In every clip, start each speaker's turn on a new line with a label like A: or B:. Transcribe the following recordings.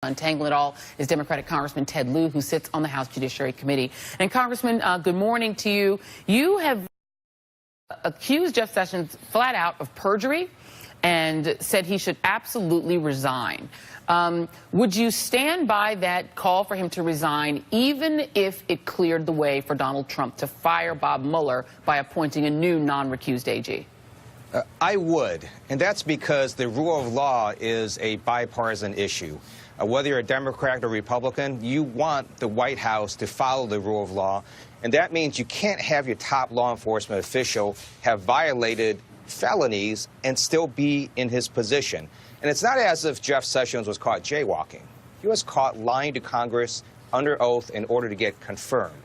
A: Untangling it all is Democratic Congressman Ted Lieu, who sits on the House Judiciary Committee. And Congressman, good morning to you. You have accused Jeff Sessions flat out of perjury and said he should absolutely resign. Would you stand by that call for him to resign, even if it cleared the way for Donald Trump to fire Bob Mueller by appointing a new non-recused AG?
B: I would, and that's because the rule of law is a bipartisan issue. Whether you're a Democrat or Republican, you want the White House to follow the rule of law, and that means you can't have your top law enforcement official have violated felonies and still be in his position. And it's not as if Jeff Sessions was caught jaywalking. He was caught lying to Congress under oath in order to get confirmed.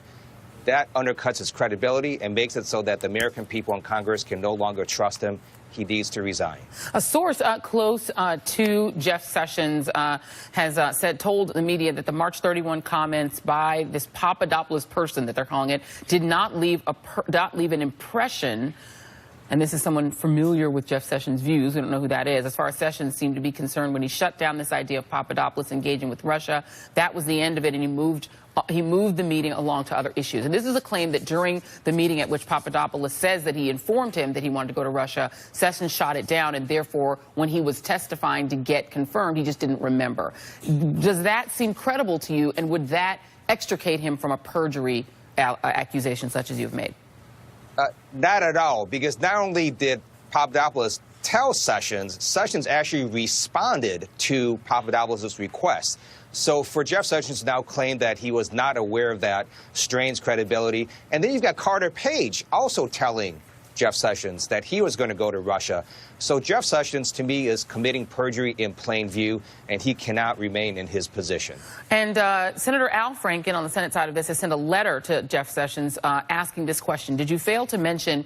B: That undercuts his credibility and makes it so that the American people in Congress can no longer trust him. He needs to resign.
A: A source close to Jeff Sessions has told the media that the March 31 comments by this Papadopoulos person that they're calling it did not leave an impression. And this is someone familiar with Jeff Sessions' views. We don't know who that is. As far as Sessions seemed to be concerned when he shut down this idea of Papadopoulos engaging with Russia, that was the end of it, and he moved the meeting along to other issues. And this is a claim that during the meeting at which Papadopoulos says that he informed him that he wanted to go to Russia, Sessions shot it down, and therefore, when he was testifying to get confirmed, he just didn't remember. Does that seem credible to you, and would that extricate him from a perjury accusation such as you've made?
B: Not at all, because not only did Papadopoulos tell Sessions, Sessions actually responded to Papadopoulos' request. So for Jeff Sessions to now claim that he was not aware of that strains credibility. And then you've got Carter Page also telling Jeff Sessions that he was going to go to Russia. So Jeff Sessions, to me, is committing perjury in plain view, and he cannot remain in his position. And
A: Senator Al Franken on the Senate side of this has sent a letter to Jeff Sessions asking this question. Did you fail to mention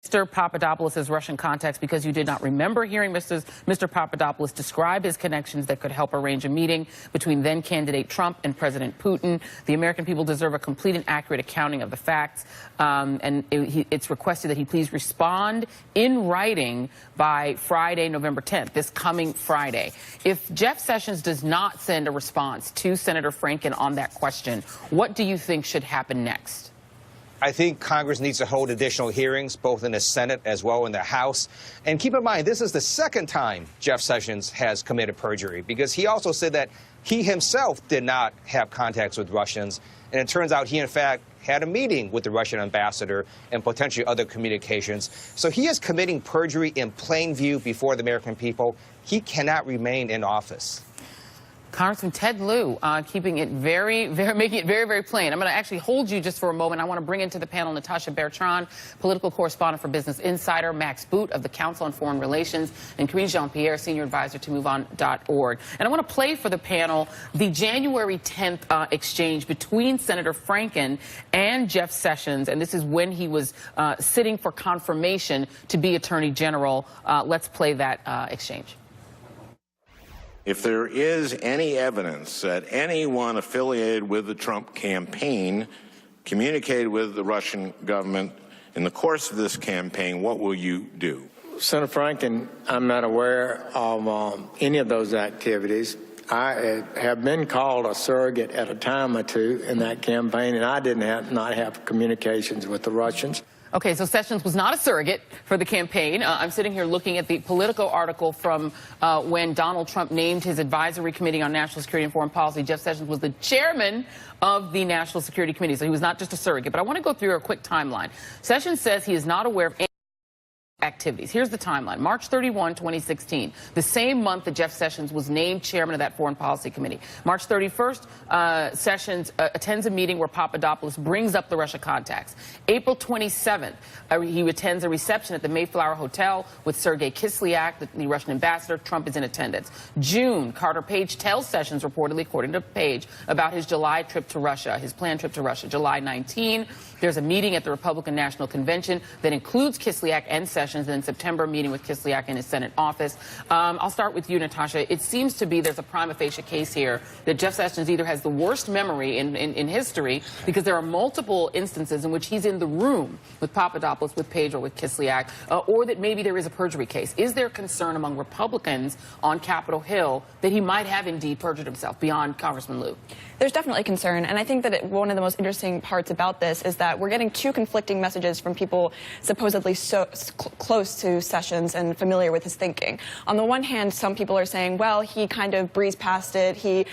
A: Mr. Papadopoulos' Russian contacts because you did not remember hearing Mr. Papadopoulos describe his connections that could help arrange a meeting between then-candidate Trump and President Putin? The American people deserve a complete and accurate accounting of the facts, and it's requested that he please respond in writing by Friday, November 10th, this coming Friday. If Jeff Sessions does not send a response to Senator Franken on that question, what do you think should happen next?
B: I think Congress needs to hold additional hearings, both in the Senate as well in the House. And keep in mind, this is the second time Jeff Sessions has committed perjury, because he also said that he himself did not have contacts with Russians. And it turns out he, in fact, had a meeting with the Russian ambassador and potentially other communications. So he is committing perjury in plain view before the American people. He cannot remain in office.
A: Congressman Ted Lieu, making it very, very plain. I'm going to actually hold you just for a moment. I want to bring into the panel Natasha Bertrand, political correspondent for Business Insider, Max Boot of the Council on Foreign Relations, and Karine Jean-Pierre, senior advisor to MoveOn.org. And I want to play for the panel the January 10th exchange between Senator Franken and Jeff Sessions, and this is when he was sitting for confirmation to be Attorney General. Let's play that exchange.
C: If there is any evidence that anyone affiliated with the Trump campaign communicated with the Russian government in the course of this campaign, what will you do?
D: Senator Franken, I'm not aware of any of those activities. I have been called a surrogate at a time or two in that campaign, and I did not have communications with the Russians.
A: Okay, so Sessions was not a surrogate for the campaign. I'm sitting here looking at the Politico article from when Donald Trump named his advisory committee on national security and foreign policy. Jeff Sessions was the chairman of the National Security Committee, so he was not just a surrogate. But I want to go through a quick timeline. Sessions says he is not aware of any activities. Here's the timeline. March 31, 2016, the same month that Jeff Sessions was named chairman of that Foreign Policy Committee. March 31st, Sessions attends a meeting where Papadopoulos brings up the Russia contacts. April 27th, he attends a reception at the Mayflower Hotel with Sergei Kislyak, the Russian ambassador. Trump is in attendance. June, Carter Page tells Sessions, reportedly, according to Page, about his July trip to Russia, his planned trip to Russia. July 19, there's a meeting at the Republican National Convention that includes Kislyak and Sessions. Sessions, and in September, meeting with Kislyak in his Senate office. I'll start with you, Natasha. It seems to be there's a prima facie case here that Jeff Sessions either has the worst memory in history, because there are multiple instances in which he's in the room with Papadopoulos, with Page, or with Kislyak, or that maybe there is a perjury case. Is there concern among Republicans on Capitol Hill that he might have indeed perjured himself beyond Congressman Lieu?
E: There's definitely concern, and I think that one of the most interesting parts about this is that we're getting two conflicting messages from people supposedly so close to Sessions and familiar with his thinking. On the one hand, some people are saying, well, he kind of breezed past it, he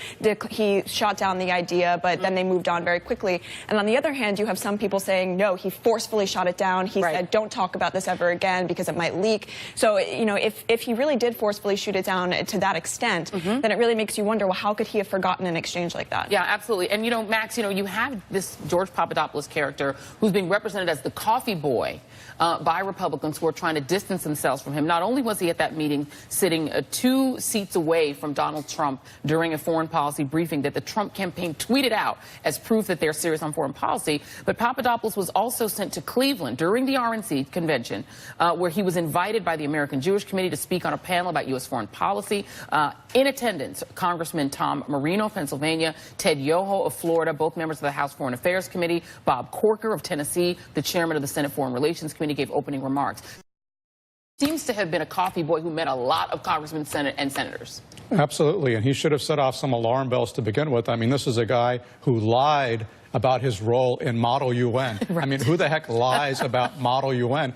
E: shot down the idea, but then they moved on very quickly. And on the other hand, you have some people saying, no, he forcefully shot it down. He said, don't talk about this ever again because it might leak. So, you know, if he really did forcefully shoot it down to that extent, then it really makes you wonder, well, how could he have forgotten an exchange like that?
A: Yeah, absolutely. And, you know, Max, you know, you have this George Papadopoulos character who's being represented as the coffee boy by Republicans who are trying to distance themselves from him. Not only was he at that meeting sitting 2 seats away from Donald Trump during a foreign policy briefing that the Trump campaign tweeted out as proof that they're serious on foreign policy, but Papadopoulos was also sent to Cleveland during the RNC convention, where he was invited by the American Jewish Committee to speak on a panel about U.S. foreign policy. In attendance, Congressman Tom Marino of Pennsylvania, Ted Yoho of Florida, both members of the House Foreign Affairs Committee, Bob Corker of Tennessee, the chairman of the Senate Foreign Relations Committee, gave opening remarks. Seems to have been a coffee boy who met a lot of congressmen and senators.
F: Absolutely, and he should have set off some alarm bells to begin with. I mean, this is a guy who lied about his role in Model UN. I mean, who the heck lies about Model UN?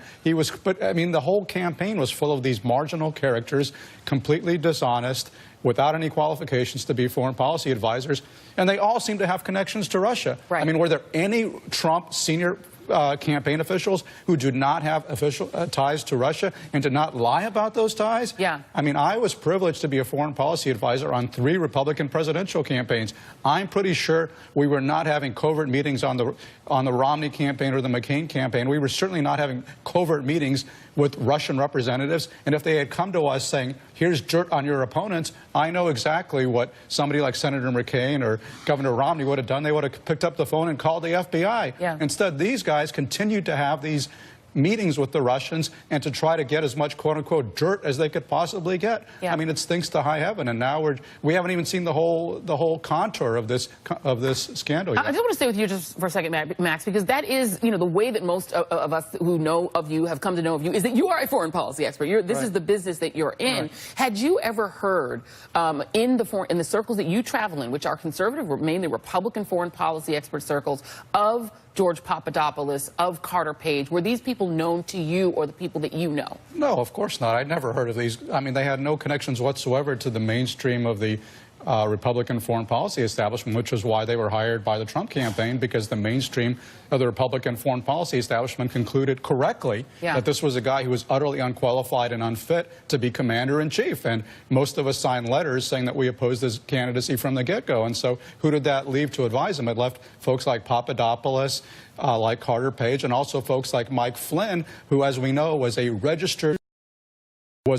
F: But I mean, the whole campaign was full of these marginal characters, completely dishonest, without any qualifications to be foreign policy advisors, and they all seem to have connections to Russia. I mean, were there any Trump senior campaign officials who did not have official ties to Russia and did not lie about those ties?
A: Yeah.
F: I mean, I was privileged to be a foreign policy advisor on 3 Republican presidential campaigns. I'm pretty sure we were not having covert meetings on the Romney campaign or the McCain campaign. We were certainly not having covert meetings with Russian representatives. And if they had come to us saying, here's dirt on your opponents, I know exactly what somebody like Senator McCain or Governor Romney would have done. They would have picked up the phone and called the FBI.
A: Yeah.
F: Instead, these guys continued to have these meetings with the Russians and to try to get as much quote-unquote dirt as they could possibly get. I mean, it stinks to high heaven, and now we haven't even seen the whole contour of this scandal yet.
A: I just want to stay with you just for a second, Max, because that is, you know, the way that most of us who know of you have come to know of you is that you are a foreign policy expert. This is the business that you're in. Had you ever heard in the circles that you travel in, which are conservative, mainly Republican foreign policy expert circles, of George Papadopoulos, of Carter Page, were these people known to you or the people that you know?
F: No, of course not. I'd never heard of these. I mean, they had no connections whatsoever to the mainstream of the Republican foreign policy establishment, which is why they were hired by the Trump campaign, because the mainstream of the Republican foreign policy establishment concluded correctly that this was a guy who was utterly unqualified and unfit to be commander-in-chief. And most of us signed letters saying that we opposed his candidacy from the get-go. And so who did that leave to advise him? It left folks like Papadopoulos, like Carter Page, and also folks like Mike Flynn, who, as we know, was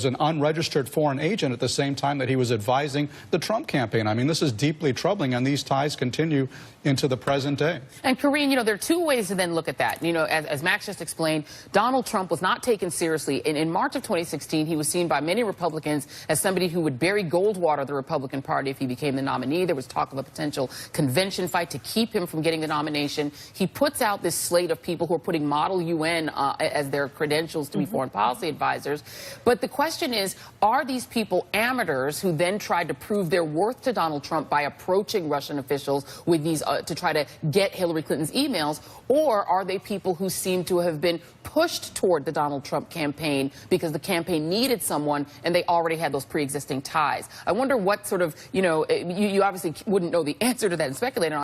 F: an unregistered foreign agent at the same time that he was advising the Trump campaign. I mean, this is deeply troubling, and these ties continue into the present day.
A: And Karine, you know, there are 2 ways to then look at that. You know, as Max just explained, Donald Trump was not taken seriously. In March of 2016, he was seen by many Republicans as somebody who would bury Goldwater the Republican Party if he became the nominee. There was talk of a potential convention fight to keep him from getting the nomination. He puts out this slate of people who are putting Model UN as their credentials to be foreign policy advisors. But the question is, are these people amateurs who then tried to prove their worth to Donald Trump by approaching Russian officials with these to try to get Hillary Clinton's emails, or are they people who seem to have been pushed toward the Donald Trump campaign because the campaign needed someone and they already had those pre-existing ties? I wonder what sort of, you know, you obviously wouldn't know the answer to that and speculate on